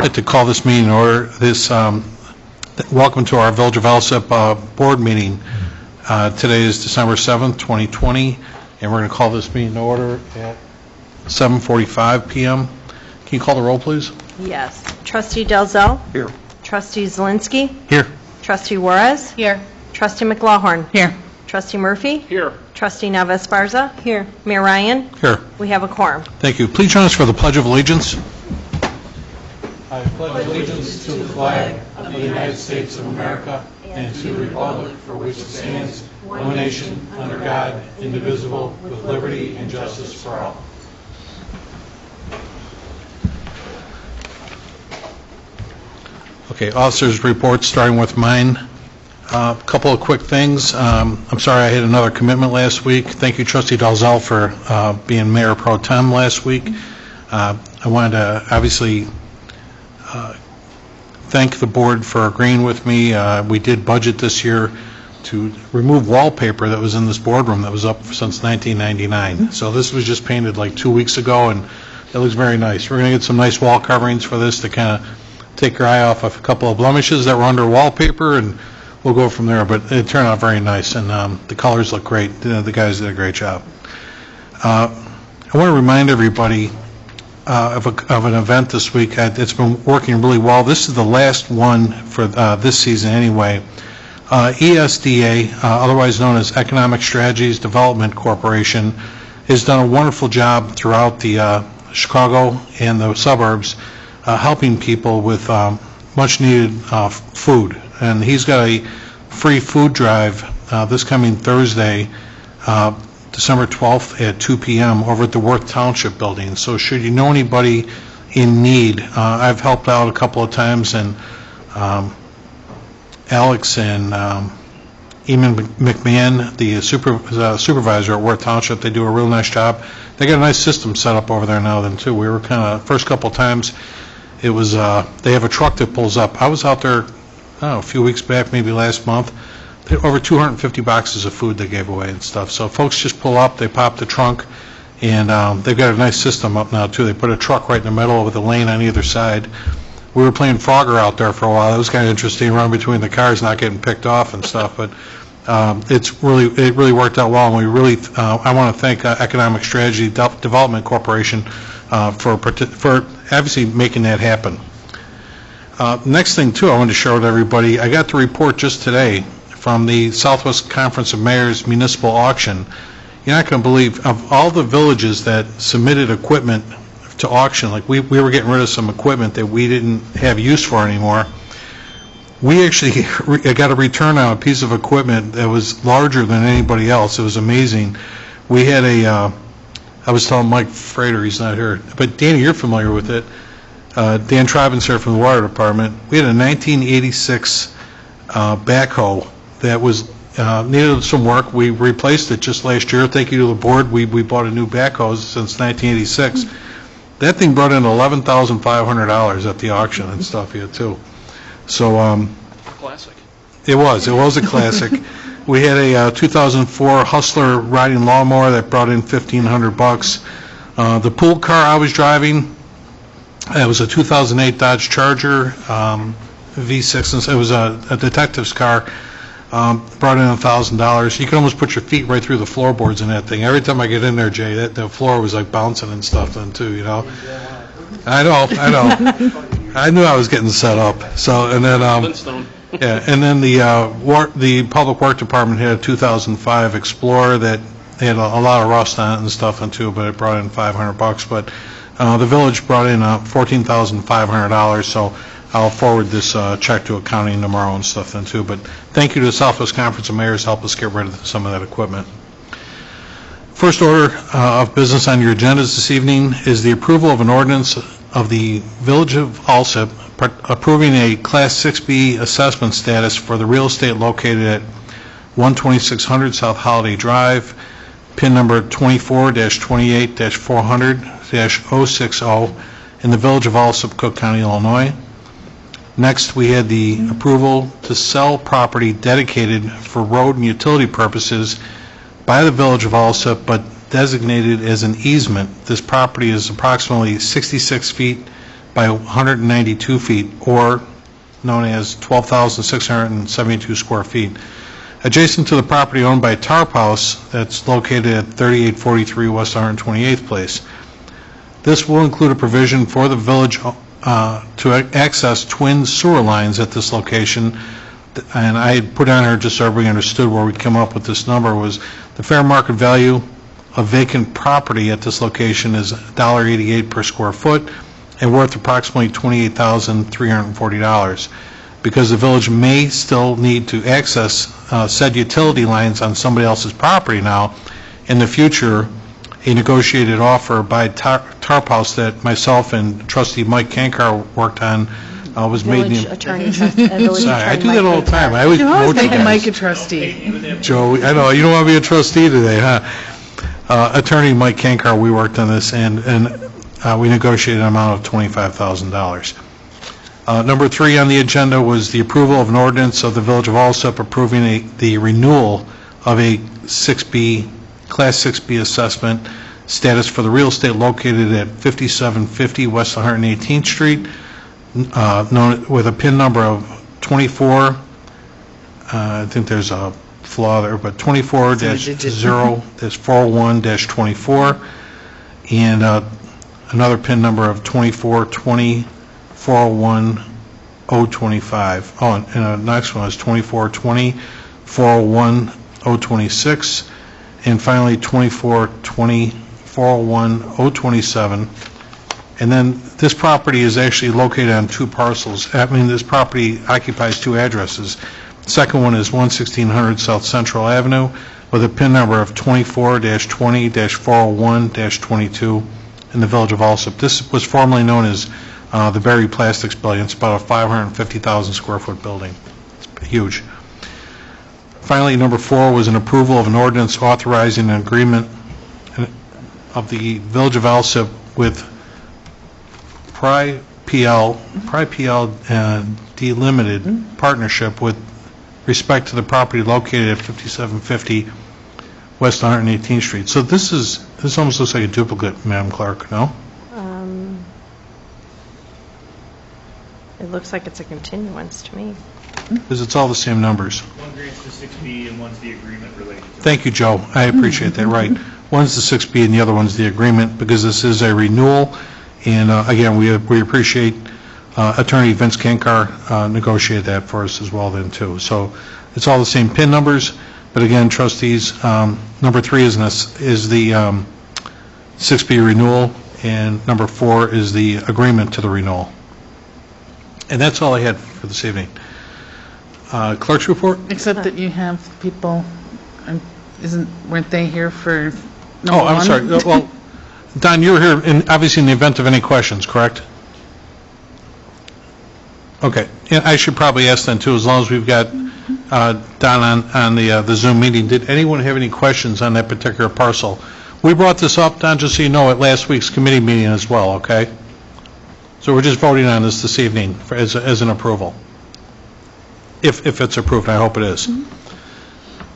I'd like to call this meeting in order. Welcome to our Village of Alsip board meeting. Today is December 7th, 2020, and we're going to call this meeting in order at 7:45 p.m. Can you call the roll, please? Yes. Trustee Dalzell? Here. Trustee Zielinski? Here. Trustee Juarez? Here. Trustee McLaughlin? Here. Trustee Murphy? Here. Trustee Nava-Esparza? Here. Mayor Ryan? Here. We have a quorum. Thank you. Please join us for the Pledge of Allegiance. I pledge allegiance to the flag of the United States of America and to the republic for which it stands, one nation, under God, indivisible, with liberty and justice for all. Okay, officers' reports, starting with mine. A couple of quick things. I'm sorry I had another commitment last week. Thank you, Trustee Dalzell, for being Mayor Pro Tem last week. I wanted to obviously thank the board for agreeing with me. We did budget this year to remove wallpaper that was in this boardroom that was up since 1999. So this was just painted like 2 weeks ago, and it looks very nice. We're going to get some nice wall coverings for this to kind of take your eye off of a couple of blemishes that were under wallpaper, and we'll go from there. But it turned out very nice, and the colors look great. The guys did a great job. I want to remind everybody of an event this week. It's been working really well. This is the last one for this season anyway. ESDA, otherwise known as Economic Strategies Development Corporation, has done a wonderful job throughout the Chicago and the suburbs helping people with much needed food. And he's got a free food drive this coming Thursday, December 12th at 2 p.m. over at the Worth Township building. So should you know anybody in need, I've helped out a couple of times, and Alex and Eamon McMahon, the supervisor at Worth Township, they do a real nice job. They got a nice system set up over there now then too. We were kind of, first couple of times, it was, they have a truck that pulls up. I was out there, I don't know, a few weeks back, maybe last month. Over 250 boxes of food they gave away and stuff. So folks just pull up, they pop the trunk, and they've got a nice system up now too. They put a truck right in the middle with a lane on either side. We were playing Frogger out there for a while. It was kind of interesting, running between the cars, not getting picked off and stuff. But it really worked out well, and we really I want to thank Economic Strategy Development Corporation for obviously making that happen. Next thing too, I wanted to share with everybody. I got the report just today from the Southwest Conference of Mayors Municipal Auction. You're not going to believe, of all the villages that submitted equipment to auction, like we were getting rid of some equipment that we didn't have use for anymore. We actually got a return on a piece of equipment that was larger than anybody else. It was amazing. We had I was telling Mike Frater, he's not here, but Danny, you're familiar with it. Dan Tribens here from the Water Department. We had a 1986 backhoe that was needed some work. We replaced it just last year. Thank you to the board. We bought a new backhoe since 1986. That thing brought in $11,500 at the auction and stuff here too. So classic. It was a classic. We had a 2004 Hustler riding lawnmower that brought in $1,500. The pool car I was driving, it was a 2008 Dodge Charger V6, and it was a detective's car. Brought in $1,000. You can almost put your feet right through the floorboards in that thing. Every time I get in there, Jay, the floor was like bouncing and stuff then too, you know. I know. I knew I was getting set up. So, and then yeah, and then the Public Works Department had a 2005 Explorer that had a lot of rust on it and stuff then too, but it brought in $500. But the village brought in $14,500. So I'll forward this check to accounting tomorrow and stuff then too. But thank you to the Southwest Conference of Mayors to help us get rid of some of that equipment. First order of business on your agendas this evening is the approval of an ordinance of the Village of Alsip approving a Class 6B assessment status for the real estate located at 12600 South Holiday Drive, PIN number 24-28-400-060 in the Village of Alsip, Cook County, Illinois. Next, we had the approval to sell property dedicated for road and utility purposes by the Village of Alsip, but designated as an easement. This property is approximately 66 feet by 192 feet, or known as 12,672 square feet, adjacent to the property owned by Tarp House that's located at 3843 West 128th Place. This will include a provision for the village to access twin sewer lines at this location, and I had put on here just so everybody understood where we'd come up with this number. Was the fair market value of vacant property at this location is $1.88 per square foot and worth approximately $28,340. Because the village may still need to access said utility lines on somebody else's property now, in the future, a negotiated offer by Tarp House that myself and trustee Mike Kankar worked on was made in... Village attorney. Sorry, I do that all the time. I always You always promote you make Mike a guys. trustee. Joe, I know, you don't want to be a trustee today, huh? Attorney Mike Kankar, we worked on this, and we negotiated an amount of $25,000. Number 3 on the agenda was the approval of an ordinance of the Village of Alsip approving the renewal of a Class 6B assessment status for the real estate located at 5750 West 118th Street, known with a PIN number of 24, I think there's a flaw there, but 24-0-41-24, and another PIN number of 2420-401-025. Oh, and the next one is 2420-401-026, and finally 2420-401-027. And then this property is actually located on 2 parcels. I mean, this property occupies 2 addresses. The second one is 1600 South Central Avenue with a PIN number of 24-20-401-22 in the Village of Alsip. This was formerly known as the Berry Plastics Building. It's about a 550,000 square foot building. It's huge. Finally, number 4 was an approval of an ordinance authorizing an agreement of the Village of Alsip with PL Delimited Partnership with respect to the property located at 5750 West 118th Street. So this almost looks like a duplicate, Madam Clerk, no? It looks like it's a continuance to me. Because it's all the same numbers. One grants the 6B and one's the agreement related to it. Thank you, Joe. I appreciate that. Right. One's the 6B and the other one's the agreement, because this is a renewal. And again, we appreciate Attorney Vince Kankar negotiated that for us as well then too. So it's all the same PIN numbers, but again, trustees, number 3 is the 6B renewal, and number 4 is the agreement to the renewal. And that's all I had for this evening. Clerk's report? Except that you have people, weren't they here for number Oh, I'm 1? sorry. Well, Don, you were here, obviously in the event of any questions, correct? Okay. Yeah, I should probably ask then, too, as long as we've got Don on the Zoom meeting. Did anyone have any questions on that particular parcel? We brought this up, Don, just so you know, at last week's committee meeting as well, okay? So we're just voting on this evening as an approval. If it's approved, I hope it is.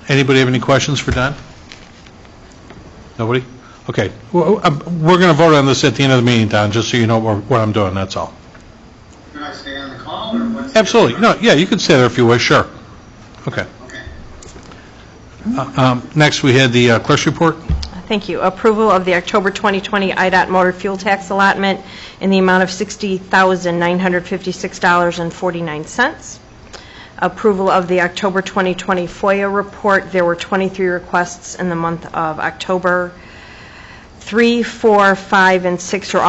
Anybody have any questions for Don? Nobody? Okay. Well, we're going to vote on this at the end of the meeting, Don, just so you know what I'm doing, that's all. Can I stay on the call, or what's... Absolutely. No, yeah, you can stay there if you wish, sure. Okay. Okay. Next, we had the clerk's report. Thank you. Approval of the October 2020 IDOT motor fuel tax allotment in the amount of $60,956.49. Approval of the October 2020 FOIA report. There were 23 requests in the month of October. 3, 4, 5, and 6 are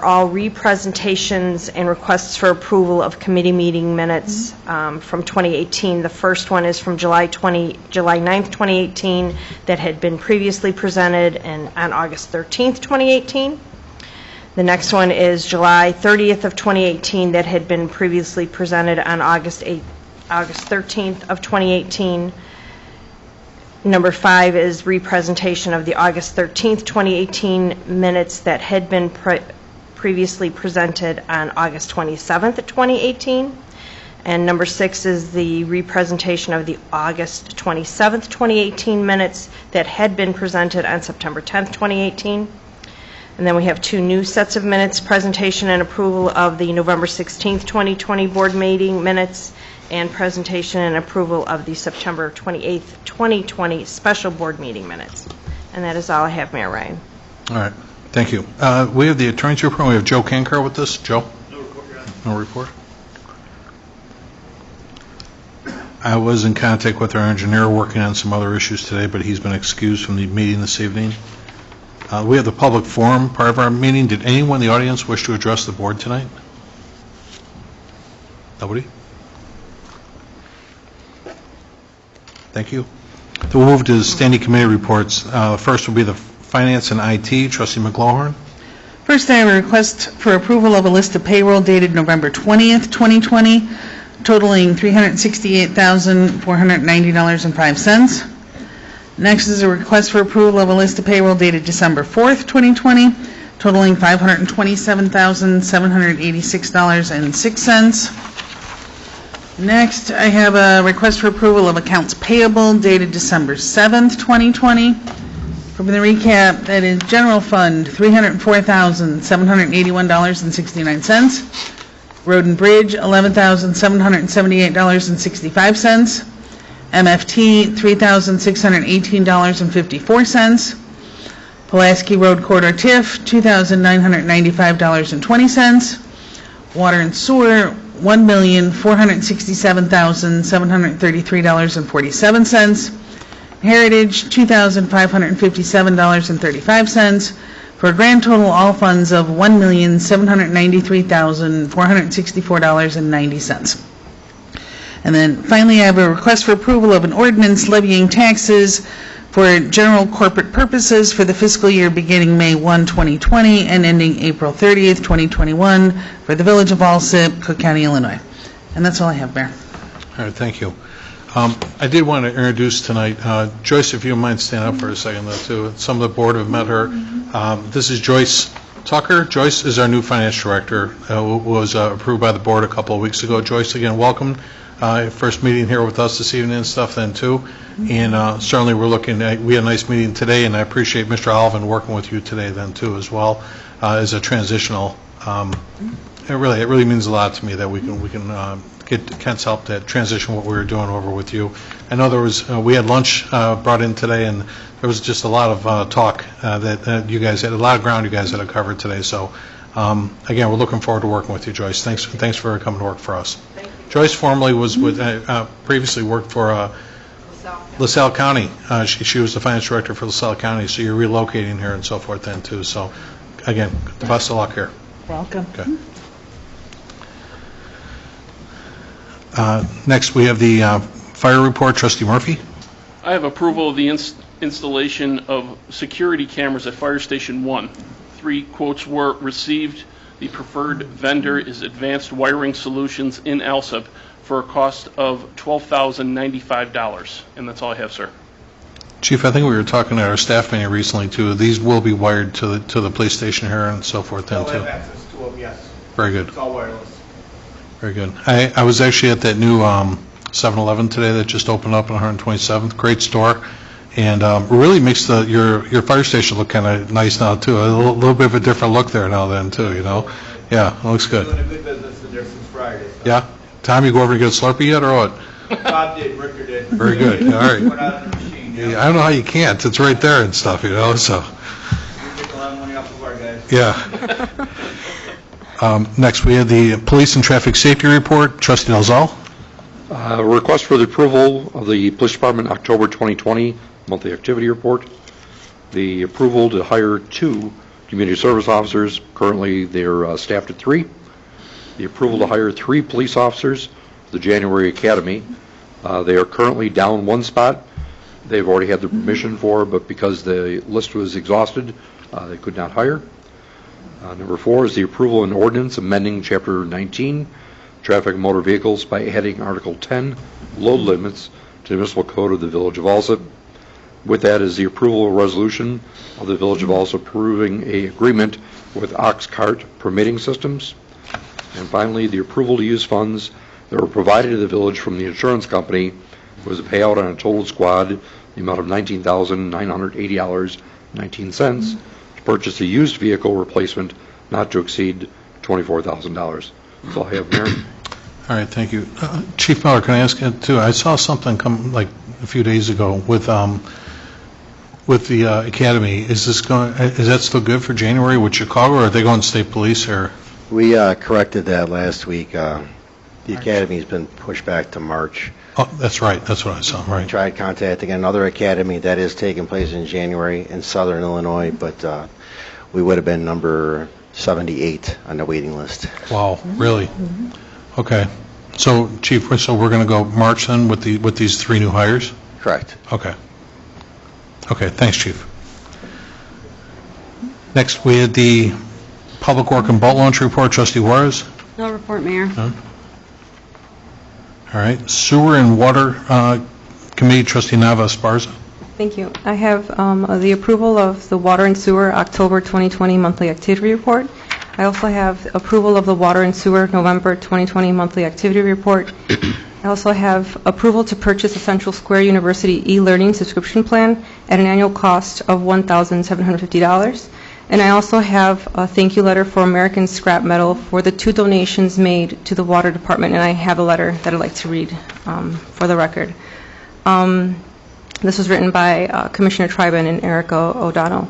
all representations and requests for approval of committee meeting minutes from 2018. The first one is from July 9th, 2018, that had been previously presented on August 13th, 2018. The next one is July 30th of 2018 that had been previously presented on August 13th of 2018. Number 5 is representation of the August 13th, 2018 minutes that had been previously presented on August 27th, 2018. And number 6 is the representation of the August 27th, 2018 minutes that had been presented on September 10th, 2018. And then we have 2 new sets of minutes, presentation and approval of the November 16th, 2020 board meeting minutes, and presentation and approval of the September 28th, 2020 special board meeting minutes. And that is all I have, Mayor Ryan. All right, thank you. We have the attorney's report. We have Joe Kankar with us. Joe? No report, Your Honor. No report. I was in contact with our engineer working on some other issues today, but he's been excused from the meeting this evening. We have the public forum part of our meeting. Did anyone in the audience wish to address the board tonight? Nobody? Thank you. So we'll move to standing committee reports. First will be the Finance and IT. Trustee McGlohorn. First, I have a request for approval of a list of payroll dated November 20th, 2020, totaling $368,490.05. Next is a request for approval of a list of payroll dated December 4th, 2020, totaling $527,786.06. Next, I have a request for approval of accounts payable dated December 7th, 2020. From the recap, that is General Fund, $304,781.69. Road and Bridge, $11,778.65. MFT, $3,618.54. Pulaski Road Corridor TIF, $2,995.20. Water and Sewer, $1,467,733.47. Heritage, $2,557.35, for a grand total all funds of $1,793,464.90. And then finally, I have a request for approval of an ordinance levying taxes for general corporate purposes for the fiscal year beginning May 1, 2020 and ending April 30th, 2021 for the Village of Alsip, Cook County, Illinois. And that's all I have, Mayor. All right, thank you. I did want to introduce tonight, Joyce, if you don't mind stand up for a second, though, too. Some of the board have met her. This is Joyce Tucker. Joyce is our new finance director, was approved by the board a couple of weeks ago. Joyce, again, welcome. First meeting here with us this evening and stuff then, too. And certainly we had a nice meeting today, and I appreciate Mr. Alvin working with you today then, too, as well, as a transitional. It really means a lot to me that we can get Kent's help to transition what we were doing over with you. I know we had lunch brought in today, and there was just a lot of talk that you guys had, a lot of ground you guys had covered today. So again, we're looking forward to working with you, Joyce. Thanks for coming to work for us. Joyce formerly was previously worked for LaSalle County. She was the finance director for LaSalle County, so you're relocating here and so forth then too. So again, the best of luck here. Welcome. Okay. Next, we have the fire report. Trustee Murphy. I have approval of the installation of security cameras at Fire Station 1. 3 quotes were received. The preferred vendor is Advanced Wiring Solutions in Alsip for a cost of $12,095. And that's all I have, sir. Chief, I think we were talking at our staff meeting recently, too. These will be wired to the police station here and so forth then, too. They'll have access to them, yes. Very good. It's all wireless. Very good. I was actually at that new 7-Eleven today that just opened up on 127th. Great store. And really makes your fire station look kind of nice now, too. A little bit of a different look there now then, too, you know. Yeah, it looks good. Doing a good business in there since Friday. So. Yeah? Tom, you go over and get a Slurpee yet, or what? Bob did, Ricker did. Very good. All right. Put out in the machine, yeah. I don't know how you can't. It's right there and stuff, you know, so. We make a lot of money off of our guys. Yeah. Next, we have the Police and Traffic Safety Report. Trustee Dalzell. Request for the approval of the Police Department October 2020 monthly activity report. The approval to hire 2 community service officers. Currently, they're staffed at 3. The approval to hire 3 police officers for the January Academy. They are currently down 1 spot. They've already had the permission for, but because the list was exhausted, they could not hire. Number 4 is the approval and ordinance amending Chapter 19, Traffic and Motor Vehicles, by adding Article 10, load limits, to the municipal code of the Village of Alsip. With that is the approval of resolution of the Village of Alsip approving a agreement with Ox Cart Permitting Systems. And finally, the approval to use funds that were provided to the village from the insurance company was a payout on a total squad, the amount of $19,980.19, to to purchase a used vehicle replacement not to exceed $24,000. That's all I have, Mayor. All right, thank you. Chief Miller, can I ask you too? I saw something come like a few days ago with the academy. Is that still good for January with Chicago, or are they going state police or? We corrected that last week. The academy's been pushed back to March. Oh, that's right. That's what I saw. We Right. tried contacting another academy that is taking place in January in southern Illinois, but we would have been number 78 on the waiting list. Wow. Really? Okay. So, Chief, so we're going to go March then with these 3 new hires? Correct. Okay. Okay. Thanks, Chief. Next, we had the Public Work and Boat Launch Report. Trustee Juarez. No report, Mayor. All right. Sewer and Water Committee, Trustee Nava Esparza. Thank you. I have the approval of the Water and Sewer October 2020 monthly activity report. I also have approval of the Water and Sewer November 2020 monthly activity report. I also have approval to purchase a Central Square University e-learning subscription plan at an annual cost of $1,750. And I also have a thank you letter for American Scrap Metal for the 2 donations made to the Water Department, and I have a letter that I'd like to read for the record. This was written by Commissioner Triben and Erica O'Donnell.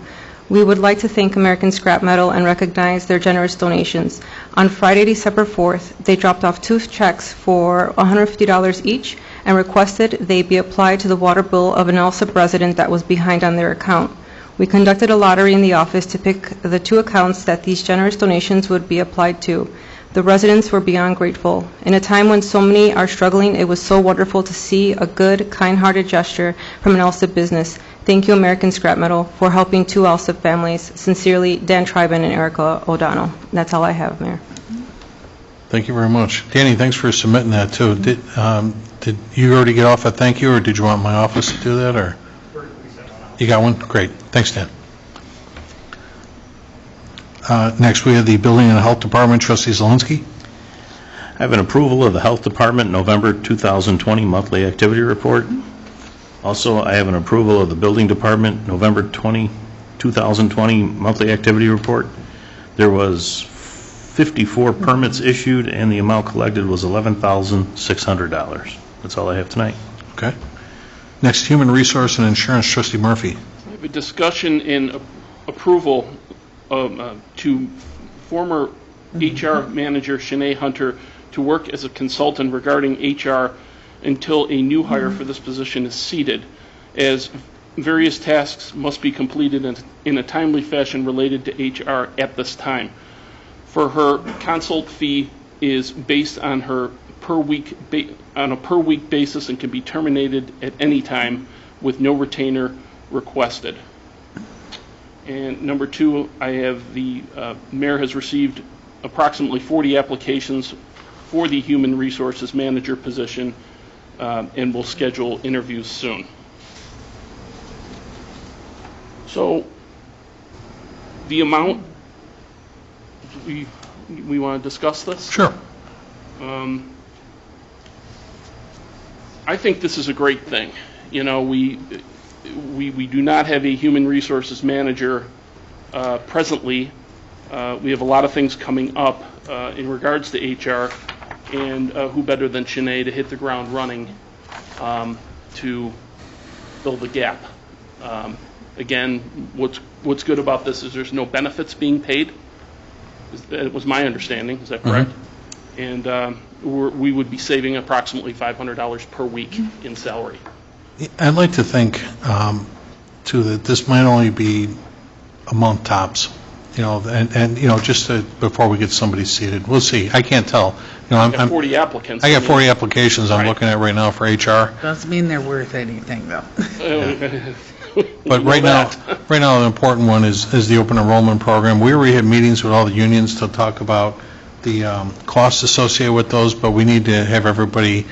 We would like to thank American Scrap Metal and recognize their generous donations. On Friday, December 4th, they dropped off 2 checks for $150 each and requested they be applied to the water bill of an Alsip resident that was behind on their account. We conducted a lottery in the office to pick the 2 accounts that these generous donations would be applied to. The residents were beyond grateful. In a time when so many are struggling, it was so wonderful to see a good, kind-hearted gesture from an Alsip business. Thank you, American Scrap Metal, for helping 2 Alsip families. Sincerely, Dan Triben and Erica O'Donnell. That's all I have, Mayor. Thank you very much. Danny, thanks for submitting that, too. Did you already get off a thank you, or did you want my office to do that, or? You got one? Great. Thanks, Dan. Next, we have the Building and Health Department, Trustee Zelinski. I have an approval of the Health Department November 2020 monthly activity report. Also, I have an approval of the Building Department November 2020 monthly activity report. There was 54 permits issued, and the amount collected was $11,600. That's all I have tonight. Okay. Next, Human Resource and Insurance, Trustee Murphy. I have a discussion in approval to former HR manager Shanae Hunter to work as a consultant regarding HR until a new hire for this position is seated, as various tasks must be completed in a timely fashion related to HR at this time. For her consult fee is based on her per week basis and can be terminated at any time with no retainer requested. And number 2, I have the mayor has received approximately 40 applications for the human resources manager position, and will schedule interviews soon. So the amount, we want to discuss this? Sure. I think this is a great thing. You know, we do not have a human resources manager presently. We have a lot of things coming up in regards to HR, and who better than Shanae to hit the ground running to fill the gap. Again, what's good about this is there's no benefits being paid. That was my understanding. Is that correct? Mm-hmm. And we would be saving approximately $500 per week in salary. I'd like to think, too, that this might only be a month tops, you know, and you know, just before we get somebody seated. We'll see. I can't tell. You know, I got 40 applicants. I got 40 applications I'm looking at right now for HR. Doesn't mean they're worth anything, though. But right now, the important one is the open enrollment program. We already had meetings with all the unions to talk about the costs associated with those, but we need to have everybody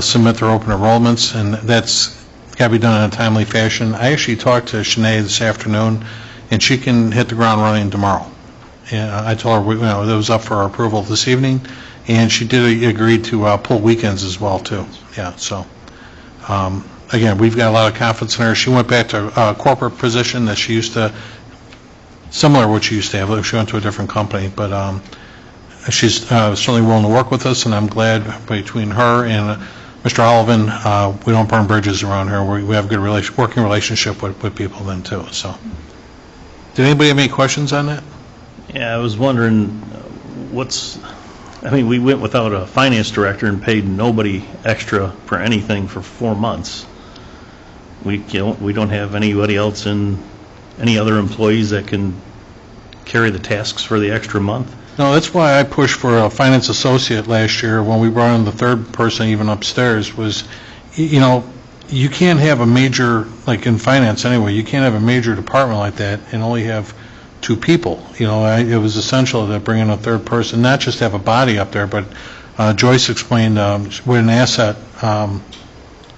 submit their open enrollments, and that's got to be done in a timely fashion. I actually talked to Shanae this afternoon, and she can hit the ground running tomorrow. And I told her, it was up for our approval this evening, and she did agree to pull weekends as well, too. Yeah, so, again, we've got a lot of confidence in her. She went back to a corporate position that she used to similar to what she used to have. She went to a different company, but she's certainly willing to work with us, and I'm glad between her and Mr. Olivan, we don't burn bridges around here. We have a good working relationship with people then, too. So, did anybody have any questions on that? Yeah, I was wondering we went without a finance director and paid nobody extra for anything for 4 months. We don't have anybody else any other employees that can carry the tasks for the extra month? No, that's why I pushed for a finance associate last year when we brought in the third person even upstairs was, you can't have a major, like in finance anyway, you can't have a major department like that and only have 2 people. It was essential to bring in a third person, not just have a body up there, but Joyce explained what an asset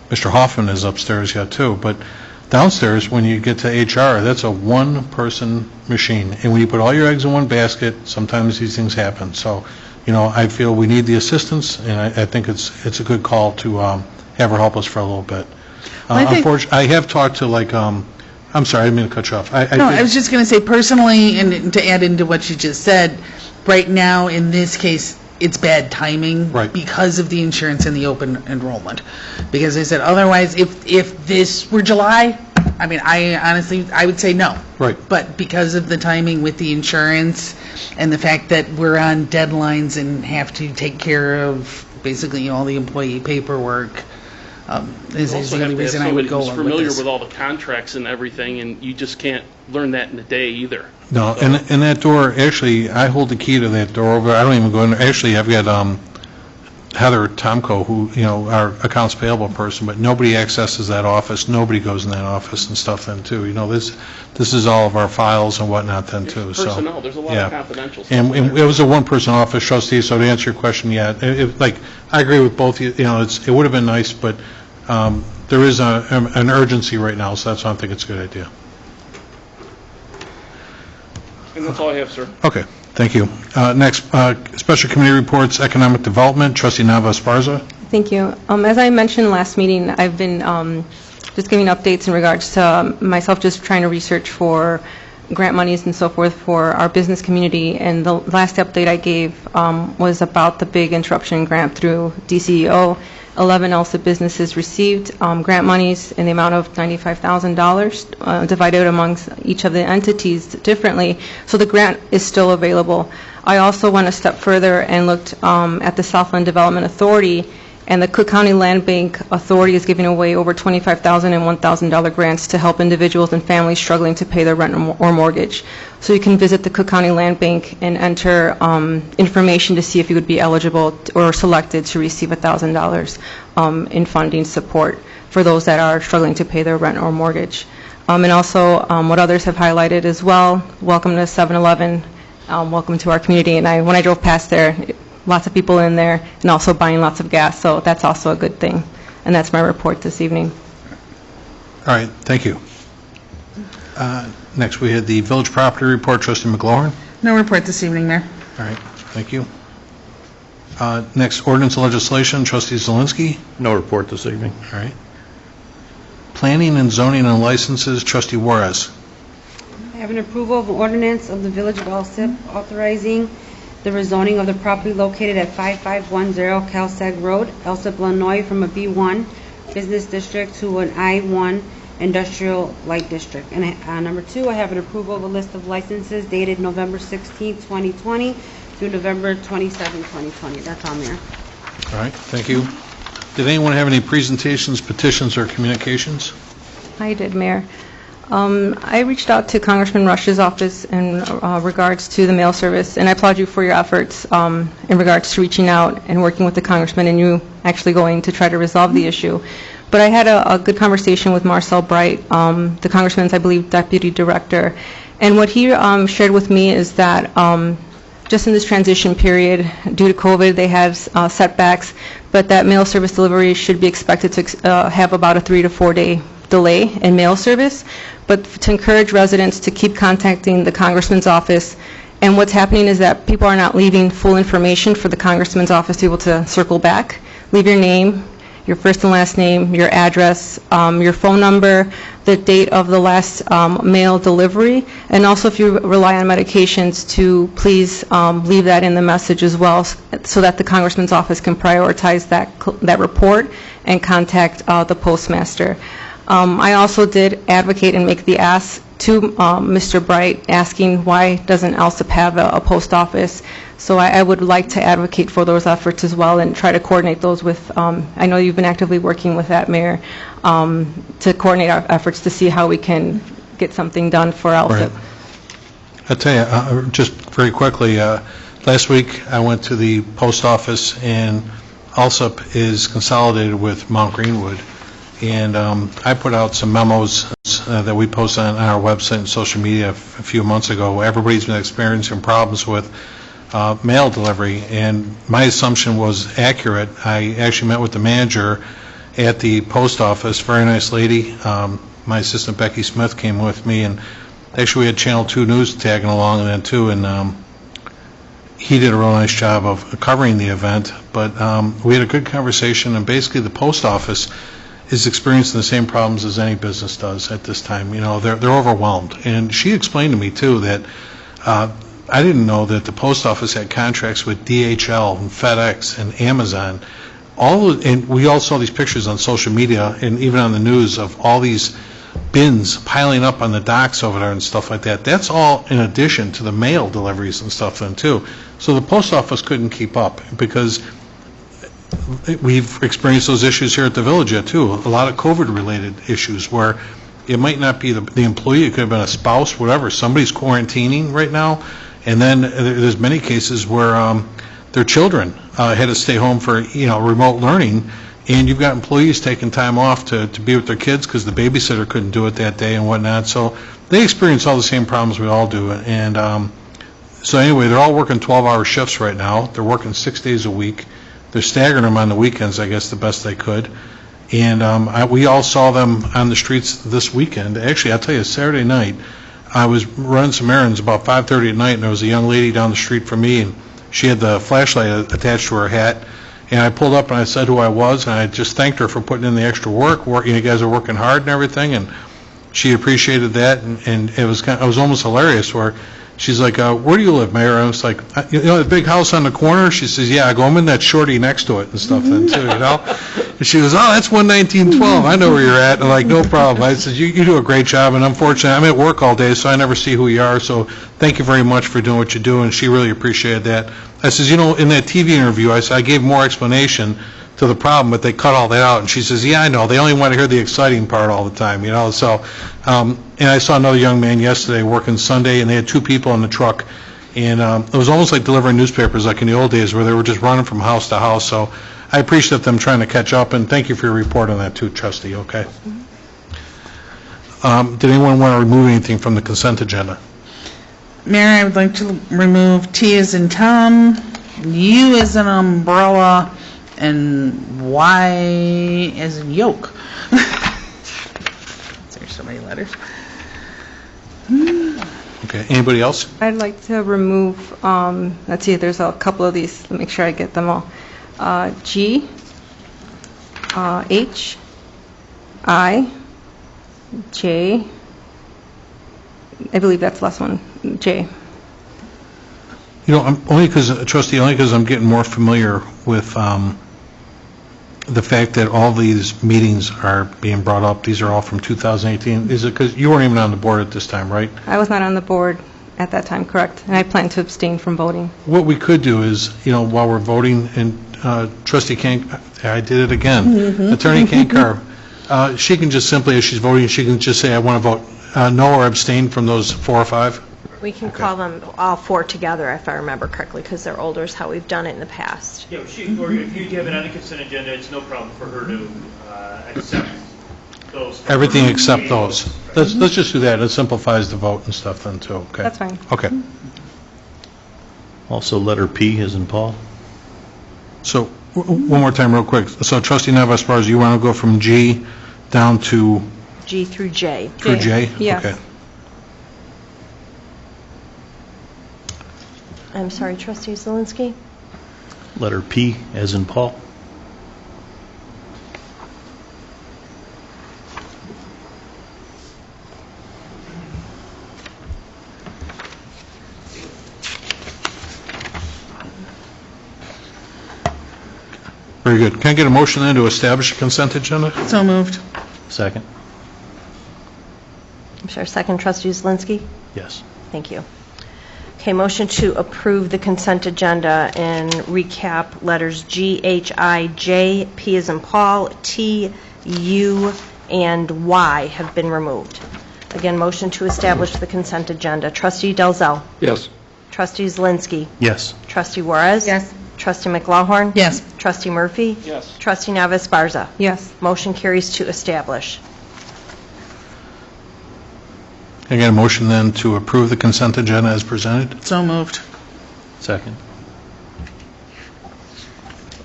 Mr. Hoffman is upstairs yet too, but downstairs, when you get to HR, that's a one-person machine. And when you put all your eggs in one basket, sometimes these things happen. So, I feel we need the assistance, and I think it's a good call to have her help us for a little bit. Unfortunately, I have talked to, I'm sorry, I didn't mean to cut you off. I was just going to say personally, and to add into what you just said, right now, in this case, it's bad timing because of the insurance and the open enrollment. Because I said, otherwise, if this were July, I would say no. Right. But because of the timing with the insurance and the fact that we're on deadlines and have to take care of basically all the employee paperwork, is the only reason I would go along with this. Familiar with all the contracts and everything, and you just can't learn that in a day either. No, and that door, actually, I hold the key to that door over. I don't even go in there. Actually, I've got Heather Tomko, who, our accounts payable person, but nobody accesses that office. Nobody goes in that office and stuff then, too. This is all of our files and whatnot then, too. Personnel, there's a lot of confidential stuff. And it was a one-person office, trustee, so to answer your question, I agree with both you. It would have been nice, but there is an urgency right now, so that's why I think it's a good idea. And that's all I have, sir. Okay, thank you. Next, special committee reports, economic development, trustee Nava Esparza. Thank you. As I mentioned last meeting, I've been just giving updates in regards to myself just trying to research for grant monies and so forth for our business community. And the last update I gave was about the big interruption grant through DCEO. 11 Alsip businesses received grant monies in the amount of $95,000 divided amongst each of the entities differently. So the grant is still available. I also went a step further and looked at the Southland Development Authority, and the Cook County Land Bank Authority is giving away over $25,000 and $1,000 grants to help individuals and families struggling to pay their rent or mortgage. So you can visit the Cook County Land Bank and enter information to see if you would be eligible or selected to receive $1,000 in funding support for those that are struggling to pay their rent or mortgage. And also what others have highlighted as well, welcome to 7-Eleven, welcome to our community. And when I drove past there, lots of people in there and also buying lots of gas, so that's also a good thing. And that's my report this evening. All right, thank you. Next, we had the village property report, trustee McLaurin. No report this evening, Mayor. All right, thank you. Next, ordinance and legislation, trustee Zelinski. No report this evening. All right. Planning and zoning and licenses, trustee Juarez. I have an approval of ordinance of the Village of Alsip authorizing the rezoning of the property located at 5510 Calsag Road, Alsip, Illinois, from a B1 business district to an I1 industrial light district. And number 2, I have an approval of a list of licenses dated November 16, 2020 through November 27, 2020. That's all, Mayor. All right, thank you. Did anyone have any presentations, petitions, or communications? I did, Mayor. I reached out to Congressman Rush's office in regards to the mail service, and I applaud you for your efforts in regards to reaching out and working with the congressman and you actually going to try to resolve the issue. But I had a good conversation with Marcel Bright, the congressman's, I believe, deputy director, and what he shared with me is that just in this transition period, due to COVID, they have setbacks, but that mail service delivery should be expected to have about a 3 to 4 day delay in mail service, but to encourage residents to keep contacting the congressman's office. And what's happening is that people are not leaving full information for the congressman's office to be able to circle back. Leave your name, your first and last name, your address, your phone number, the date of the last mail delivery, and also if you rely on medications to please leave that in the message as well, so that the Congressman's office can prioritize that report and contact the postmaster. I also did advocate and make the ask to Mr. Bright, asking why doesn't Alsip have a post office. So I would like to advocate for those efforts as well and try to coordinate those with, I know you've been actively working with that, Mayor, to coordinate our efforts to see how we can get something done for Alsip. Right. I'll tell you, just very quickly, last week I went to the post office, and Alsip is consolidated with Mount Greenwood. And I put out some memos that we posted on our website and social media a few months ago. Everybody's been experiencing problems with mail delivery, and my assumption was accurate. I actually met with the manager at the post office, very nice lady. My assistant Becky Smith came with me, and actually we had Channel 2 News tagging along then too, and he did a real nice job of covering the event. But we had a good conversation, and basically the post office is experiencing the same problems as any business does at this time. You know, they're overwhelmed. And she explained to me, too, that I didn't know that the post office had contracts with DHL and FedEx and Amazon. And we all saw these pictures on social media and even on the news of all these bins piling up on the docks over there and stuff like that. That's all in addition to the mail deliveries and stuff then, too. So the post office couldn't keep up, because we've experienced those issues here at the village yet, too. A lot of COVID-related issues where it might not be the employee, it could have been a spouse, whatever. Somebody's quarantining right now, and then there's many cases where their children had to stay home for, remote learning, and you've got employees taking time off to be with their kids because the babysitter couldn't do it that day and whatnot. So they experience all the same problems we all do. And so anyway, they're all working 12-hour shifts right now. They're working 6 days a week. They're staggering them on the weekends, I guess, the best they could. And we all saw them on the streets this weekend. Actually, I'll tell you, Saturday night, I was running some errands about 5:30 at night, and there was a young lady down the street from me, and she had the flashlight attached to her hat. And I pulled up and I said who I was, and I just thanked her for putting in the extra work. You guys are working hard and everything, and she appreciated that. And it was almost hilarious where she's like, where do you live, Mayor? And I was like, the big house on the corner? She says, yeah, I'm in that shorty next to it and stuff then too, And she goes, oh, that's 11912. I know where you're at. And I'm like, no problem. I said, you do a great job, and unfortunately, I'm at work all day, so I never see who you are, so thank you very much for doing what you do, and she really appreciated that. I says, in that TV interview, I said, I gave more explanation to the problem, but they cut all that out. And she says, yeah, I know. They only want to hear the exciting part all the time, So, and I saw another young man yesterday working Sunday, and they had two people in the truck. And it was almost like delivering newspapers like in the old days where they were just running from house to house. So I appreciate them trying to catch up, and thank you for your report on that too, Trustee, okay? Did anyone want to remove anything from the consent agenda? Mayor, I would like to remove T as in Tom, U as in umbrella, and Y as in yoke. There's so many letters. Okay, anybody else? I'd like to remove, let's see, there's a couple of these, make sure I get them all. G, H, I, J, I believe that's the last one, J. Only because I'm getting more familiar with the fact that all these meetings are being brought up. These are all from 2018. Is it because you weren't even on the board at this time, right? I was not on the board at that time, correct, and I plan to abstain from voting. What we could do is, while we're voting, and Trustee I did it again, Attorney Kankar, she can just simply, as she's voting, she can just say, I want to vote no or abstain from those 4 or 5? We can call them all 4 together, if I remember correctly, because they're older, is how we've done it in the past. Yeah, or if you have it on the consent agenda, it's no problem for her to accept those. Everything except those. Let's just do that. It simplifies the vote and stuff then, too. Okay. That's fine. Okay. Also, letter P as in Paul. So, one more time real quick. So, Trustee Navas-Esparza, you want to go from G down to? G through J. Through J? Yes. Okay. I'm sorry, Trustee Zelinski? Letter P as in Paul. Very good. Can I get a motion then to establish a consent agenda? So moved. Second? I'm sorry, second, trustee Zelinski? Yes. Thank you. Okay, motion to approve the consent agenda and recap letters G, H, I, J, P as in Paul, T, U, and Y have been removed. Again, motion to establish the consent agenda. Trustee Dalzell. Yes. Trustee Zelinski. Yes. Trustee Juarez. Yes. Trustee McLaughlin. Yes. Trustee Murphy. Yes. Trustee Navis Barza. Yes. Motion carries to establish. Can I get a motion then to approve the consent agenda as presented? So moved. Second?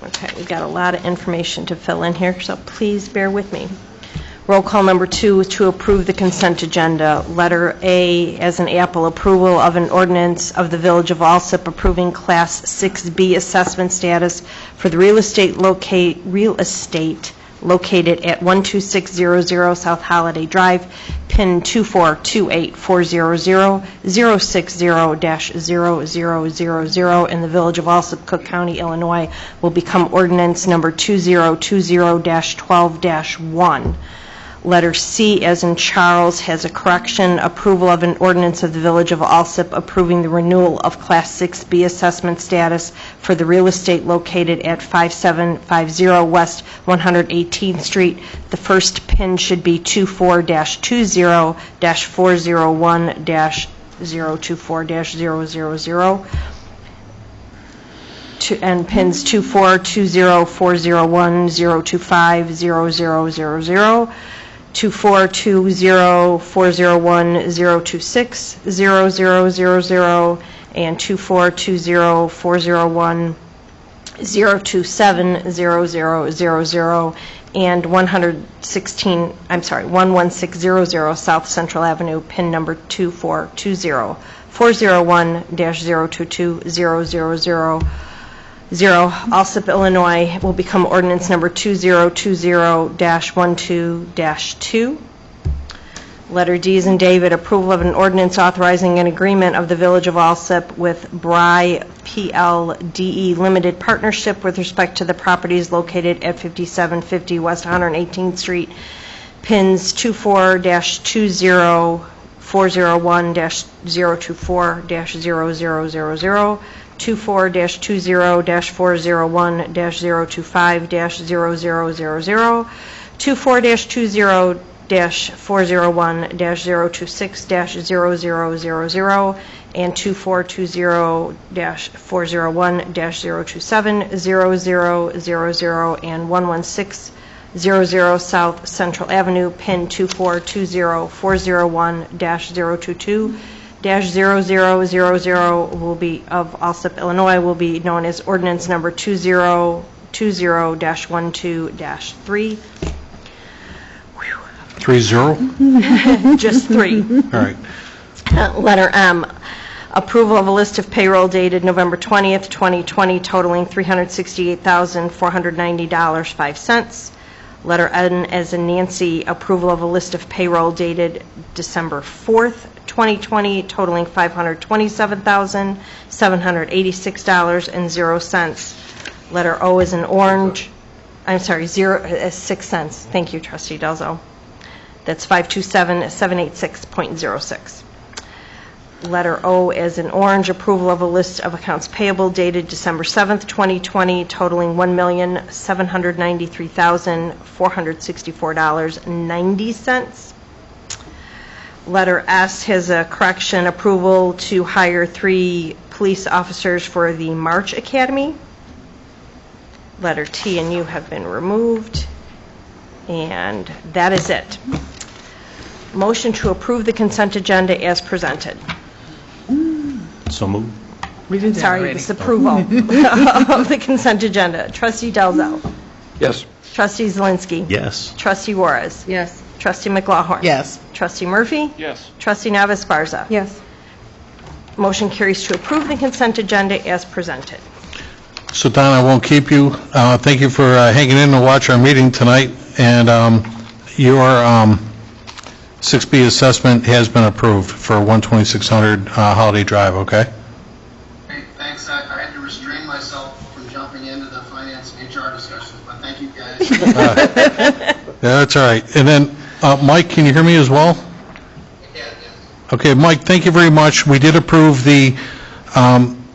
Okay, we've got a lot of information to fill in here, so please bear with me. Roll call number 2 is to approve the consent agenda. Letter A, as an apple, approval of an ordinance of the Village of Alsip approving Class 6B assessment status for the real estate located at 12600 South Holiday Drive, PIN 242840060-00000 in the Village of Alsip, Cook County, Illinois, will become ordinance number 2020-12-1. Letter C, as in Charles, has a correction, approval of an ordinance of the Village of Alsip approving the renewal of Class 6B assessment status for the real estate located at 5750 West 118th Street. The first PIN should be 24-20-401-024-000. And pins 2420-401-025-0000, 2420-401-026-0000, and 2420-401-027-0000, and 11600 South Central Avenue, pin number 2420-401-022-000. Alsip, Illinois, will become ordinance number 2020-12-2. Letter D as in David, approval of an ordinance authorizing an agreement of the Village of Alsip with Bry PLDE Limited Partnership with respect to the properties located at 5750 West 118th Street, pins 24-20-401-024-0000, 24-20-401-025-0000, 24-20-401-026-0000, and 24-20-401-027-0000, and 11600 South Central Avenue, pin 24-20-401-022-0000 will be of Alsip, Illinois, will be known as ordinance number 2020-12-3. 3-0? Just 3. All right. Letter M, approval of a list of payroll dated November 20th, 2020, totaling $368,490.05. Letter N, as in Nancy, approval of a list of payroll dated December 4th, 2020, totaling $527,786.00. Letter O is in orange. I'm sorry, 6 cents. Thank you, Trustee Delzo. That's 527,786.06. Letter O as in orange, approval of a list of accounts payable dated December 7th, 2020, totaling $1,793,464.90. Letter S has a correction, approval to hire 3 police officers for the March Academy. Letter T and U have been removed. And that is it. Motion to approve the consent agenda as presented. So moved. We did that Sorry, already. this approval of the consent agenda. Trustee Delzo. Yes. Trustee Zelinski. Yes. Trustee Juarez. Yes. Trustee McLaughlin. Yes. Trustee Murphy. Yes. Trustee Navis Barza. Yes. Motion carries to approve the consent agenda as presented. So Don, I won't keep you. Thank you for hanging in to watch our meeting tonight. And your 6B assessment has been approved for 12600 Holiday Drive, Hey, thanks. I had to restrain myself from jumping into the finance and HR discussion discussions, but thank you guys. Yeah, that's all right. And then, Mike, can you hear me as well? Okay, Mike, thank you very much. We did approve the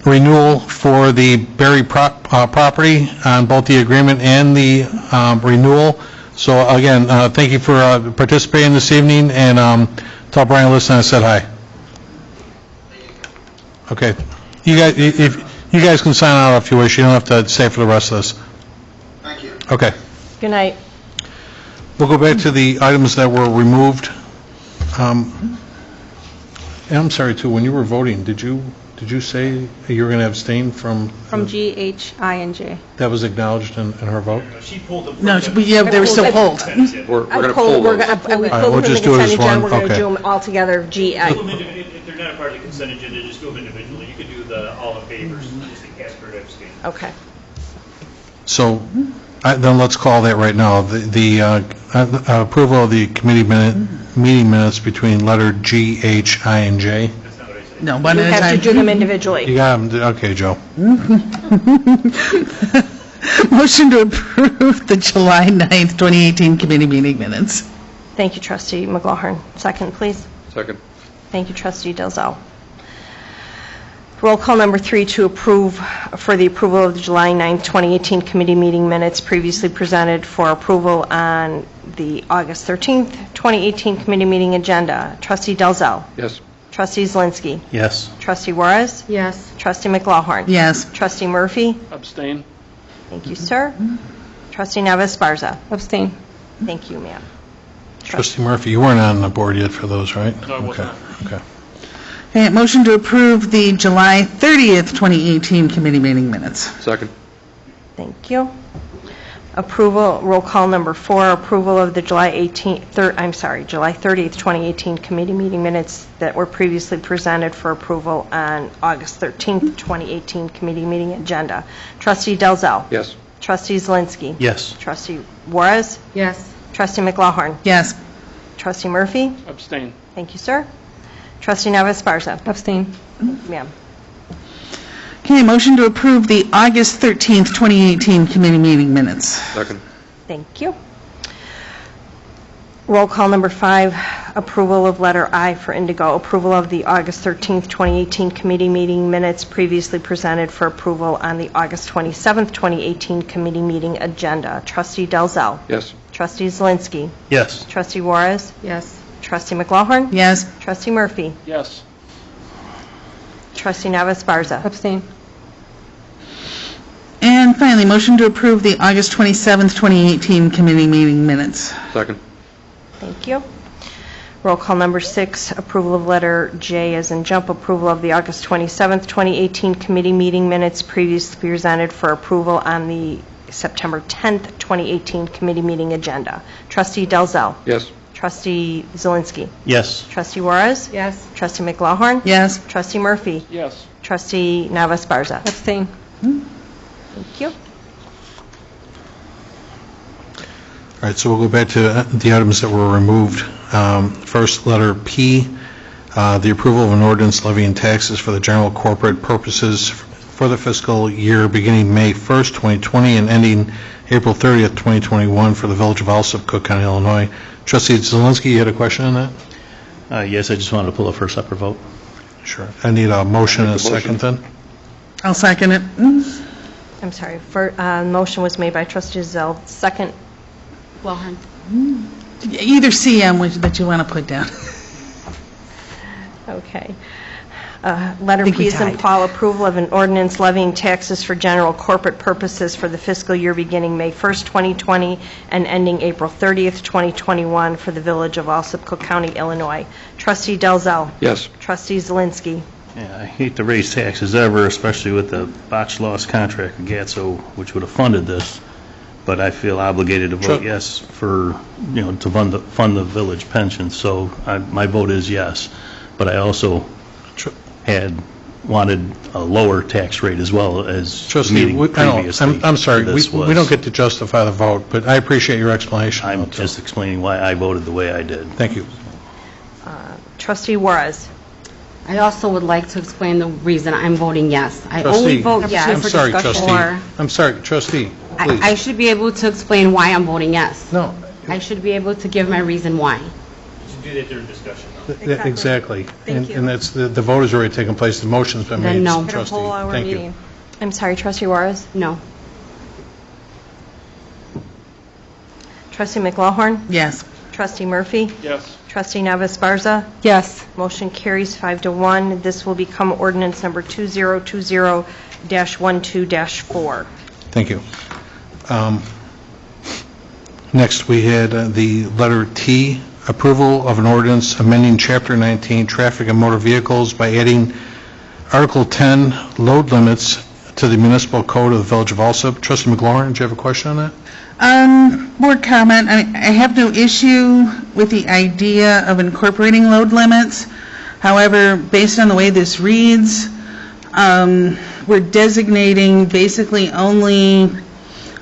renewal for the Berry property on both the agreement and the renewal. So again, thank you for participating this evening, and tell Brian listen I said hi. Okay. You guys, if you guys can sign out if you wish. You don't have to stay for the rest of this. Thank you. Okay. Good night. We'll go back to the items that were removed. And I'm sorry, too, when you were voting, did you say you were going to abstain from? From G, H, I, and J. That was acknowledged in her vote? She pulled them. No, yeah, they were still pulled. We're going to pull those. We right, pulled we'll them from the just do it as consent agenda. one. We're going to Okay. do them all together, G, I. If they're not a part of the consent agenda, just do them individually. You could do the all in favors, just in case for abstain. Okay. So then let's call that right now. The approval of the committee meeting minutes between letter G, H, I, and J. That's not what I said. No, one You at a have to time. do them You individually. got them? Okay, Joe. Motion to approve the July 9th, 2018 committee meeting minutes. Thank you, trustee McLaughlin. Second, please. Second. Thank you, trustee Dalzell. Roll call number 3 to approve, for the approval of the July 9, 2018 committee meeting minutes previously presented for approval on the August 13th, 2018 committee meeting agenda. Trustee Dalzell. Yes. Trustee Zelinski. Yes. Trustee Juarez. Yes. Trustee McLaughlin. Yes. Trustee Murphy. Abstain. Thank you, sir. Trustee Neves Sparza. Abstain. Thank you, ma'am. Trustee Murphy, you weren't on the board yet for those, right? No, I was Okay. not. Okay. Okay, motion to approve the July 30th, 2018 committee meeting minutes. Second. Thank you. Approval, roll call number 4, approval of the July 30th, 2018 committee meeting minutes that were previously presented for approval on August 13th, 2018 committee meeting agenda. Trustee Dalzell. Yes. Trustee Zelinski. Yes. Trustee Juarez. Yes. Trustee McLaughlin. Yes. Trustee Murphy. Abstain. Thank you, sir. Trustee Neves Sparza. Abstain. Ma'am. Okay, motion to approve the August 13th, 2018 committee meeting minutes. Second. Thank you. Roll call number 5, approval of letter I for Indigo, approval of the August 13th, 2018 committee meeting minutes previously presented for approval on the August 27th, 2018 committee meeting agenda. Trustee Dalzell. Yes. Trustee Zelinski. Yes. Trustee Juarez. Yes. Trustee McLaughlin. Yes. Trustee Murphy. Yes. Trustee Neves Sparza. Abstain. And finally, motion to approve the August 27th, 2018 committee meeting minutes. Second. Thank you. Roll call number 6, approval of letter J as in jump, approval of the August 27th, 2018 committee meeting minutes previously presented for approval on the September 10th, 2018 committee meeting agenda. Trustee Dalzell. Yes. Trustee Zelinski. Yes. Trustee Juarez. Yes. Trustee McLaughlin. Yes. Trustee Murphy. Yes. Trustee Neves Sparza. Abstain. Thank you. All right, so we'll go back to the items that were removed. First, letter P, the approval of an ordinance levying taxes for the general corporate purposes for the fiscal year beginning May 1st, 2020, and ending April 30th, 2021 for the Village of Alsip, Cook County, Illinois. Trustee Zelinski, you had a question on that? Yes, I just wanted to pull it for a separate vote. Sure. I need a motion and a Make the motion. second then. I'll second it. I'm sorry. Motion was made by Trustee Zell. Second. McLaughlin. Either CM that you want to put down. Okay. Letter Think we P is in tied. Paul, approval of an ordinance levying taxes for general corporate purposes for the fiscal year beginning May 1st, 2020, and ending April 30th, 2021 for the Village of Alsip, Cook County, Illinois. Trustee Dalzell. Yes. Trustee Zelinski. Yeah, I hate to raise taxes ever, especially with the botched loss contract with GATSO, which would have funded this, but I feel obligated to vote Sure. yes for, to fund the village pension, so my vote is yes. But I also had wanted a lower tax rate as well as the Trustee, meeting previously. I'm sorry, this we was. don't get to justify the vote, but I appreciate your explanation. I'm just explaining why I voted the way I did. Thank you. Trustee Juarez. I also would like to explain the reason I'm voting yes. I Trustee, only vote yes. I'm sorry, discussion Trustee. or- I'm sorry, Trustee. Please. I should be able to explain why I'm voting yes. No, I should be able to give my reason why. You should do that during discussion, though. exactly. Thank you. And that's, the vote has already taken place, the motion's been Then made. no. Had a Trustee, whole hour thank you. meeting. I'm sorry, Trustee Juarez? No. Trustee McLaughlin? Yes. Trustee Murphy? Yes. Trustee Navis Barza? Yes. Motion carries 5-1. This will become ordinance number 2020-12-4. Thank you. Next, we had the letter T, approval of an ordinance amending Chapter 19, Traffic and Motor Vehicles by adding Article 10, load limits to the municipal code of the Village of Alsip. Trustee McLaurin, do you have a question on that? More comment. I have no issue with the idea of incorporating load limits. However, based on the way this reads, we're designating basically only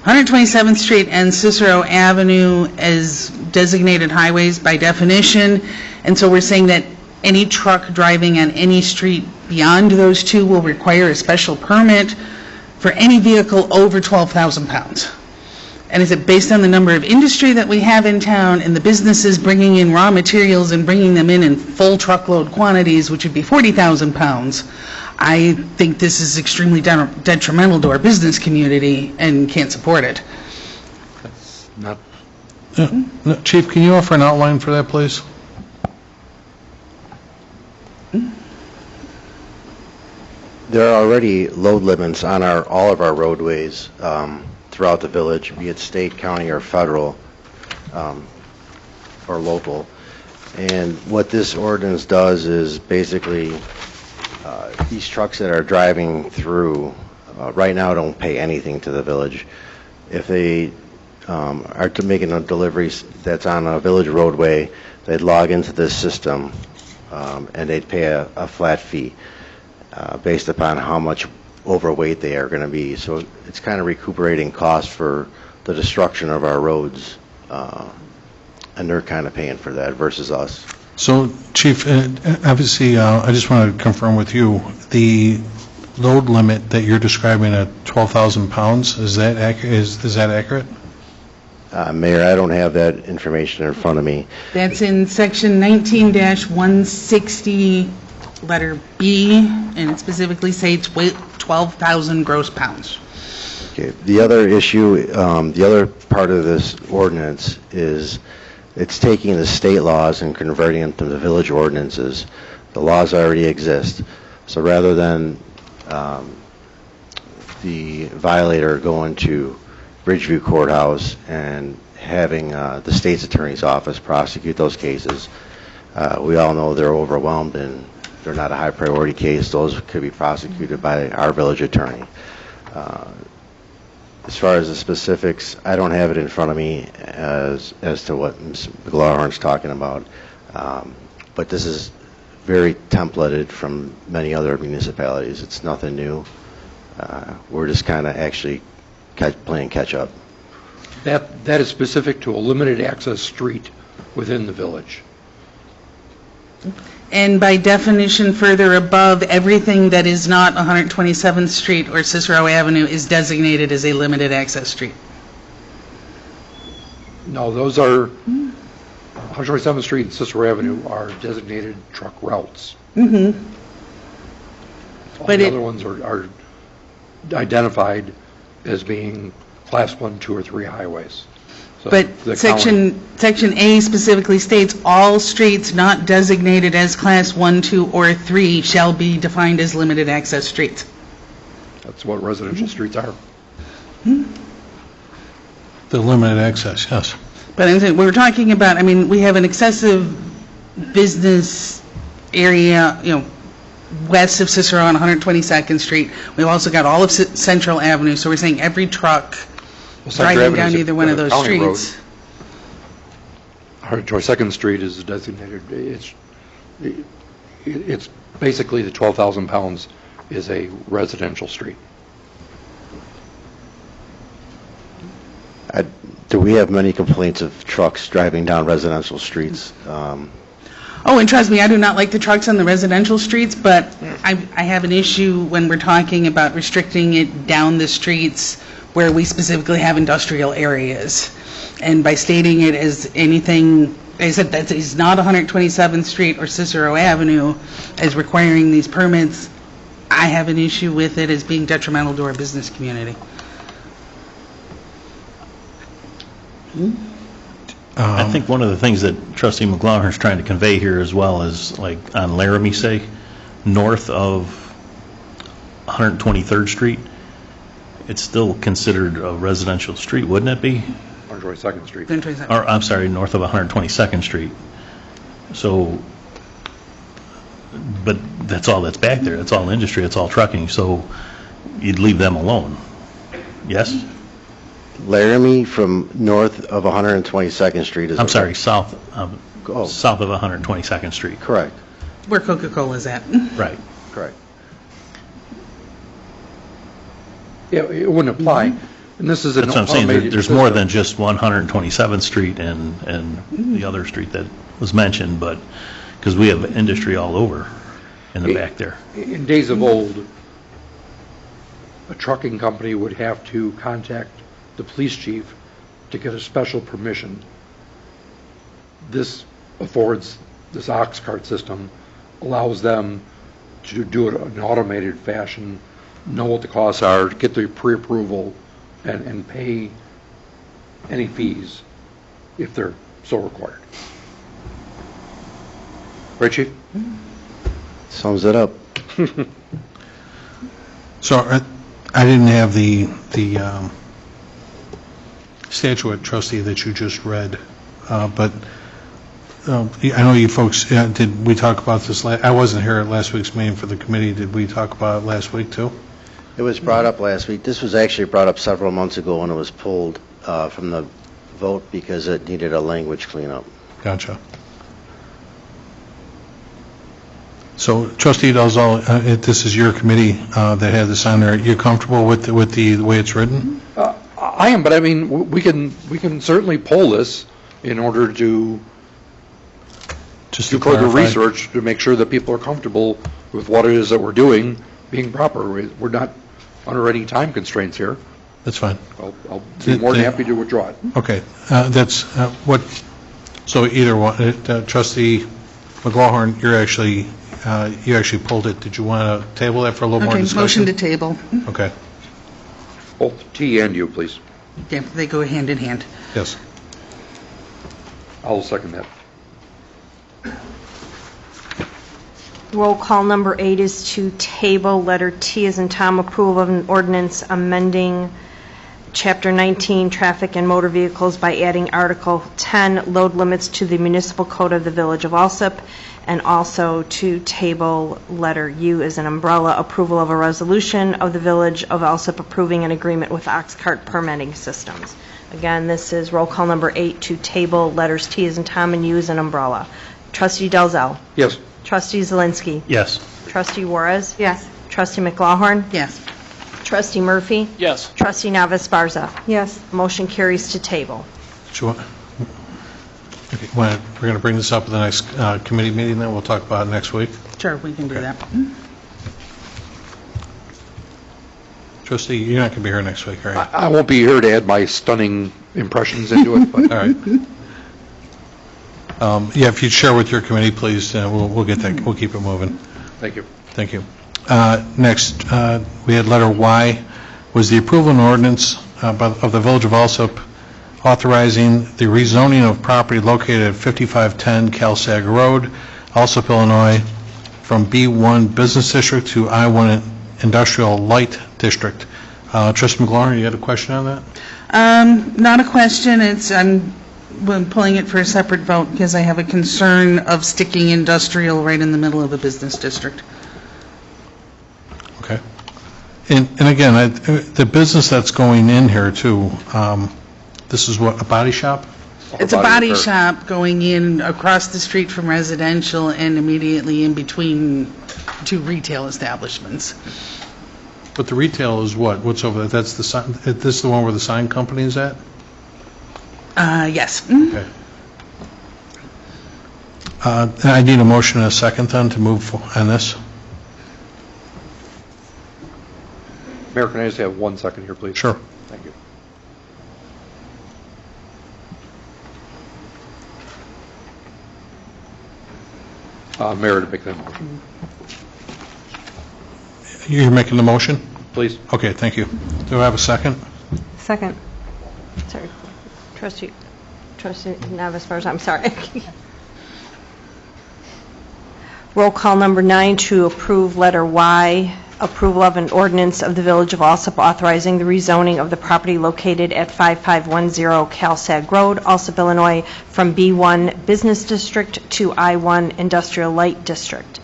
127th Street and Cicero Avenue as designated highways by definition, and so we're saying that any truck driving on any street beyond those two will require a special permit for any vehicle over 12,000 pounds. And is it based on the number of industry that we have in town and the businesses bringing in raw materials and bringing them in full truckload quantities, which would be 40,000 pounds? I think this is extremely detrimental to our business community and can't support it. That's not, No, Chief, can you offer an outline for that, please? There are already load limits on all of our roadways throughout the village, be it state, county, or federal, or local. And what this ordinance does is basically, these trucks that are driving through right now don't pay anything to the village. If they are to making a delivery that's on a village roadway, they'd log into this system and they'd pay a flat fee based upon how much overweight they are going to be. So it's kind of recuperating costs for the destruction of our roads, and they're kind of paying for that versus us. So, Chief, obviously, I just want to confirm with you, the load limit that you're describing at 12,000 pounds, is that accurate? Is that accurate? Mayor, I don't have that information in front of me. That's in section 19-160, letter B, and it specifically states weight 12,000 gross pounds. Okay. The other issue, the other part of this ordinance is it's taking the state laws and converting them to the village ordinances. The laws already exist. So rather than the violator going to Bridgeview Courthouse and having the state's attorney's office prosecute those cases, we all know they're overwhelmed and they're not a high priority case. Those could be prosecuted by our village attorney. As far as the specifics, I don't have it in front of me as to what Ms. McLaughlin's talking about, but this is very templated from many other municipalities. It's nothing new. We're just kind of actually playing catch up. that is specific to a limited access street within the village. And by definition, further above, everything that is not 127th Street or Cicero Avenue is designated as a limited access street. No, those are, 127th Street and Cicero Avenue are designated truck routes. Mm-hmm. All But the it- other ones are identified as being Class 1, 2, or 3 highways. So But the county- Section A specifically states, all streets not designated as Class 1, 2, or 3 shall be defined as limited access streets. That's what residential streets are. The limited access, yes. But I'm saying, we're talking about, I mean, we have an excessive business area, west of Cicero on 122nd Street. We've also got all of Central Avenue, so we're saying every truck Well, Central driving Avenue down is a- either one of those county road. streets. 122nd Street is designated, it's basically the 12,000 pounds is a residential street. Do we have many complaints of trucks driving down residential streets? Oh, and trust me, I do not like the trucks on the residential streets, but I have an issue when we're talking about restricting it down the streets where we specifically have industrial areas. And by stating it as anything, I said that is not 127th Street or Cicero Avenue as requiring these permits, I have an issue with it as being detrimental to our business community. I think one of the things that trustee McGlower is trying to convey here as well is, like, on Laramie, say, north of 123rd Street, it's still considered a residential street, wouldn't it be? 122nd Street. Or, I'm sorry, north of 122nd Street. So, but that's all that's back there. It's all industry, it's all trucking, so you'd leave them alone. Yes? Laramie from north of 122nd Street is... I'm sorry, south of Oh. 122nd Street. Correct, Where Coca-Cola's at. Right. correct. Yeah, it wouldn't apply. And this is an That's what I'm saying, automated there's more system. than just 127th Street and the other street that was mentioned, but, because we have industry all over in the back there. In days of old, a trucking company would have to contact the police chief to get a special permission. This affords, this ox cart system allows them to do it in an automated fashion, know what the costs are, get the pre-approval, and pay any fees if they're so required. Right, Chief? Sums it up. So I didn't have the statute, trustee, that you just read, but I know you folks, did we talk about this? I wasn't here at last week's meeting for the committee. Did we talk about it last week, too? It was brought up last week. This was actually brought up several months ago when it was pulled from the vote because it needed a language cleanup. Gotcha. So, trustee Dalzell, this is your committee that had this on there. You're comfortable with the way it's written? I am, but I mean, we can certainly poll this in order to Just do to further clarify. research to make sure that people are comfortable with what it is that we're doing being proper. We're not under any time constraints here. That's fine. I'll be more than happy to withdraw it. Okay, that's what, so either one, trustee McGlawhorn, you actually pulled it. Did you want to table that for a little more Okay, discussion? motion to table. Okay, Both T and you, please. Yeah, they go hand in hand. yes. I'll second that. Roll call number 8 is to table letter T as in Tom, approval of an ordinance amending Chapter 19, Traffic and Motor Vehicles by adding Article 10, load limits to the municipal code of the Village of Alsip, and also to table letter U as an umbrella, approval of a resolution of the Village of Alsip approving an agreement with Ox Cart Permitting Systems. Again, this is roll call number 8 to table letters T as in Tom and U as an umbrella. Trustee Dalzell. Yes. Trustee Zelinski. Yes. Trustee Juarez. Yes. Trustee McLaughlin. Yes. Trustee Murphy. Yes. Trustee Navas Barza. Yes. Motion carries to table. Do you want- okay, we're going to bring this up at the next committee meeting, then we'll talk about it next week. Sure, we can do that. Trustee, you're not going to be here next week, are you? I won't be here to add my stunning impressions into it, but All right. Yeah, if you'd share with your committee, please, we'll get that, we'll keep it moving. thank you. Thank you. Next, we had letter Y, was the approval and ordinance of the Village of Alsip authorizing the rezoning of property located at 5510 Calsag Road, Alsip, Illinois, from B1 Business District to I1 Industrial Light District. Trustee McLaurin, you had a question on that? Not a question, I'm pulling it for a separate vote because I have a concern of sticking industrial right in the middle of a business district. Okay. And again, the business that's going in here too, this is what, a body shop? It's a body shop going in across the street from residential and immediately in between two retail establishments. But the retail is what? What's over there? That's the sign, this is the one where the sign company is at? Yes. Okay. I need a motion and a second then to move on this. Mayor, can I just have 1 second here, please? Sure. Thank you. Mayor, to make that motion, You're making the motion? please. Okay, thank you. Do I have a second? Second. Sorry. Trustee Navis, I'm sorry. Roll call number 9 to approve letter Y, approval of an ordinance of the Village of Alsip authorizing the rezoning of the property located at 5510 Calsag Road, Alsip, Illinois, from B1 Business District to I1 Industrial Light District.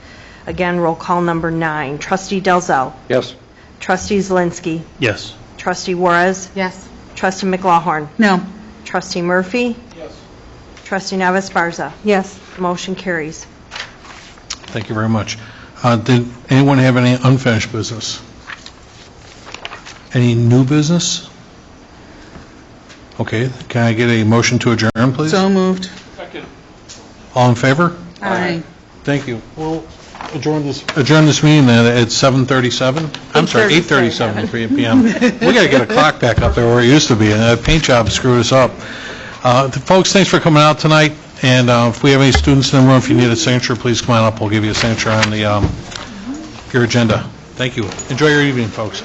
Again, roll call number 9. Trustee Delzell. Yes. Trustee Zelinski. Yes. Trustee Juarez. Yes. Trustee McLaughlin. No. Trustee Murphy. Yes. Trustee Navis Barza. Yes. Motion carries. Thank you very much. Did anyone have any unfinished business? Any new business? Okay, can I get a motion to adjourn, please? So moved. Second. All in favor? Aye. Thank you. We'll adjourn this meeting then at 7:37? I'm sorry, 8:37 p.m. We got to get a clock back up there where it used to be, and that paint job screwed us up. Folks, thanks for coming out tonight, and if we have any students in the room, if you need a signature, please come on up. We'll give you a signature on the your agenda. Thank you. Enjoy your evening, folks.